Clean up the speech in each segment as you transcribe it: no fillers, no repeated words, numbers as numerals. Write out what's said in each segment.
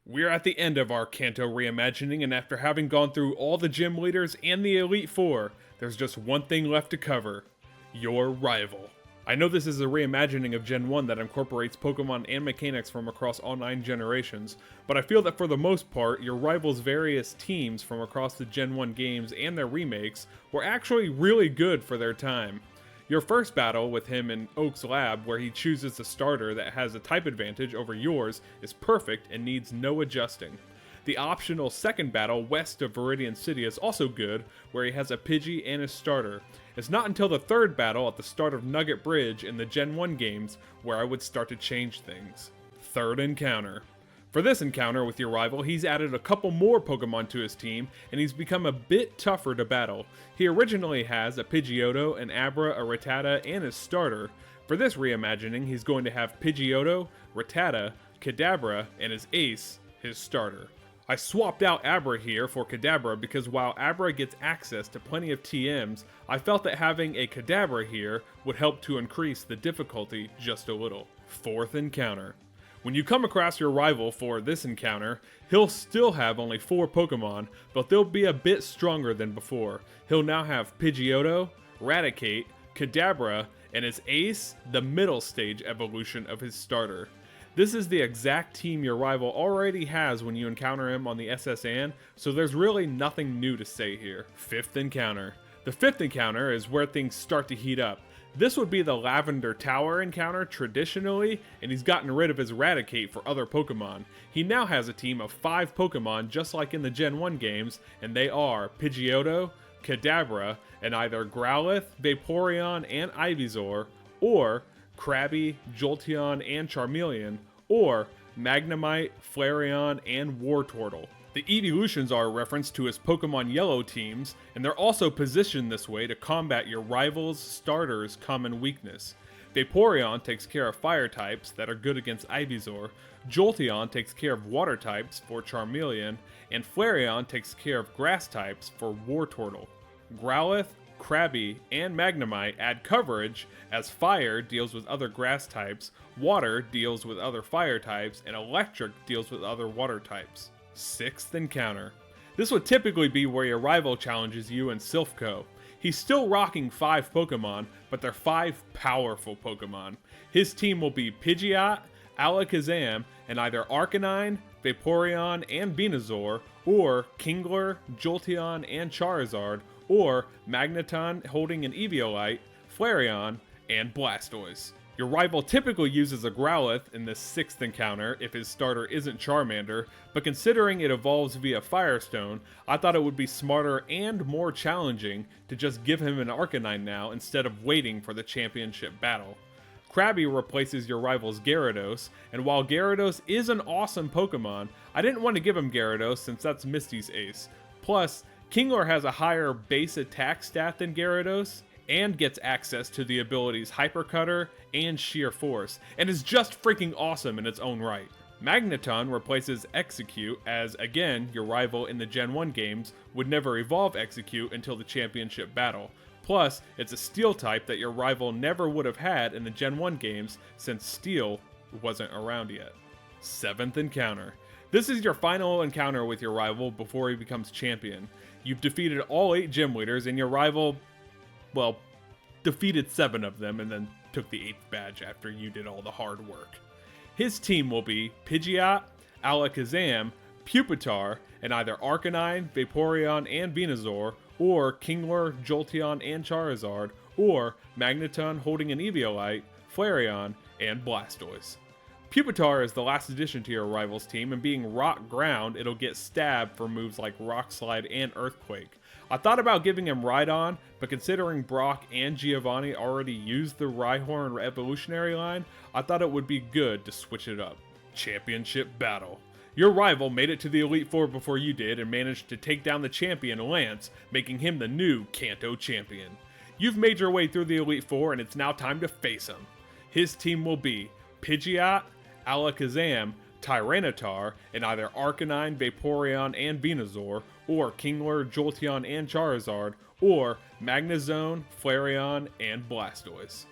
We're at the end of our Kanto reimagining, and after having gone through all the gym leaders and the Elite Four, there's just one thing left to cover: your rival. I know this is a reimagining of Gen 1 that incorporates Pokemon and mechanics from across all 9 generations, but I feel that for the most part, your rival's various teams from across the Gen 1 games and their remakes were actually really good for their time. Your first battle with him in Oak's lab, where he chooses a starter that has a type advantage over yours, is perfect and needs no adjusting. The optional second battle west of Viridian City is also good, where he has a Pidgey and his starter. It's not until the third battle at the start of Nugget Bridge in the Gen 1 games where I would start to change things. Third encounter. For this encounter with your rival, he's added a couple more Pokemon to his team, and he's become a bit tougher to battle. He originally has a Pidgeotto, an Abra, a Rattata, and his starter. For this reimagining, he's going to have Pidgeotto, Rattata, Kadabra, and his ace, his starter. I swapped out Abra here for Kadabra because while Abra gets access to plenty of TMs, I felt that having a Kadabra here would help to increase the difficulty just a little. Fourth encounter. When you come across your rival for this encounter, he'll still have only 4 Pokemon, but they'll be a bit stronger than before. He'll now have Pidgeotto, Raticate, Kadabra, and his ace, the middle stage evolution of his starter. This is the exact team your rival already has when you encounter him on the SSN, so there's really nothing new to say here. Fifth encounter. The fifth encounter is where things start to heat up. This would be the Lavender Tower encounter traditionally, and he's gotten rid of his Raticate for other Pokemon. He now has a team of 5 Pokemon just like in the Gen 1 games, and they are Pidgeotto, Kadabra, and either Growlithe, Vaporeon, and Ivysaur, or Krabby, Jolteon, and Charmeleon, or Magnemite, Flareon, and Wartortle. The evolutions are a reference to his Pokemon Yellow teams, and they're also positioned this way to combat your rival's starter's common weakness. Vaporeon takes care of fire types that are good against Ivysaur, Jolteon takes care of water types for Charmeleon, and Flareon takes care of grass types for Wartortle. Growlithe, Krabby, and Magnemite add coverage, as fire deals with other grass types, water deals with other fire types, and electric deals with other water types. Sixth encounter. This would typically be where your rival challenges you in Silphco. He's still rocking 5 Pokemon, but they're 5 powerful Pokemon. His team will be Pidgeot, Alakazam, and either Arcanine, Vaporeon, and Venusaur, or Kingler, Jolteon, and Charizard, or Magneton holding an Eviolite, Flareon, and Blastoise. Your rival typically uses a Growlithe in this 6th encounter if his starter isn't Charmander, but considering it evolves via Firestone, I thought it would be smarter and more challenging to just give him an Arcanine now instead of waiting for the championship battle. Krabby replaces your rival's Gyarados, and while Gyarados is an awesome Pokemon, I didn't want to give him Gyarados since that's Misty's ace. Plus, Kingler has a higher base attack stat than Gyarados, and gets access to the abilities Hyper Cutter and Sheer Force, and is just freaking awesome in its own right. Magneton replaces Execute, as again, your rival in the Gen 1 games would never evolve Execute until the championship battle. Plus, it's a Steel type that your rival never would have had in the Gen 1 games since Steel wasn't around yet. 7th encounter. This is your final encounter with your rival before he becomes champion. You've defeated all 8 gym leaders, and your rival, well, defeated 7 of them and then took the 8th badge after you did all the hard work. His team will be Pidgeot, Alakazam, Pupitar, and either Arcanine, Vaporeon, and Venusaur, or Kingler, Jolteon, and Charizard, or Magneton holding an Eviolite, Flareon, and Blastoise. Pupitar is the last addition to your rival's team, and being rock ground, it'll get stabbed for moves like Rock Slide and Earthquake. I thought about giving him Rhydon, but considering Brock and Giovanni already used the Rhyhorn evolutionary line, I thought it would be good to switch it up. Championship battle. Your rival made it to the Elite Four before you did and managed to take down the champion Lance, making him the new Kanto champion. You've made your way through the Elite Four and it's now time to face him. His team will be Pidgeot, Alakazam, Tyranitar, and either Arcanine, Vaporeon, and Venusaur, or Kingler, Jolteon, and Charizard, or Magnezone, Flareon, and Blastoise.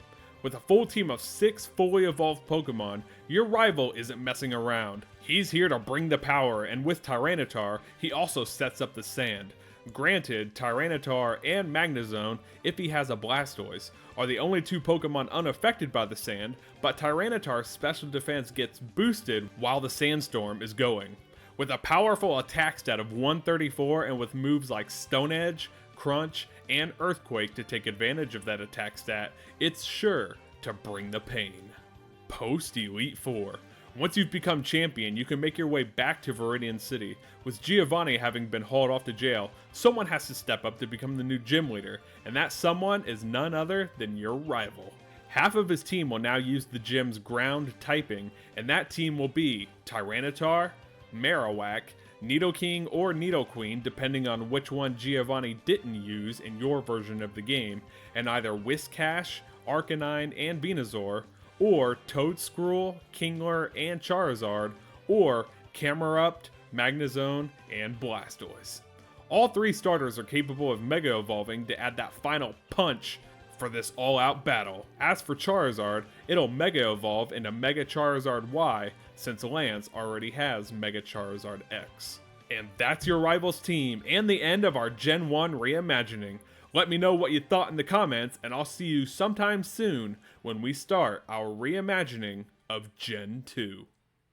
With a full team of 6 fully evolved Pokemon, your rival isn't messing around. He's here to bring the power, and with Tyranitar, he also sets up the sand. Granted, Tyranitar and Magnezone, if he has a Blastoise, are the only 2 Pokemon unaffected by the sand, but Tyranitar's special defense gets boosted while the sandstorm is going. With a powerful attack stat of 134 and with moves like Stone Edge, Crunch, and Earthquake to take advantage of that attack stat, it's sure to bring the pain. Post Elite Four. Once you've become champion, you can make your way back to Viridian City. With Giovanni having been hauled off to jail, someone has to step up to become the new gym leader, and that someone is none other than your rival. Half of his team will now use the gym's ground typing, and that team will be Tyranitar, Marowak, Nidoking or Nidoqueen depending on which one Giovanni didn't use in your version of the game, and either Whiscash, Arcanine, and Venusaur, or Toedscruel, Kingler, and Charizard, or Camerupt, Magnezone, and Blastoise. All 3 starters are capable of Mega Evolving to add that final punch for this all-out battle. As for Charizard, it'll Mega Evolve into Mega Charizard Y, since Lance already has Mega Charizard X. And that's your Rivals team, and the end of our Gen 1 reimagining. Let me know what you thought in the comments, and I'll see you sometime soon when we start our reimagining of Gen 2.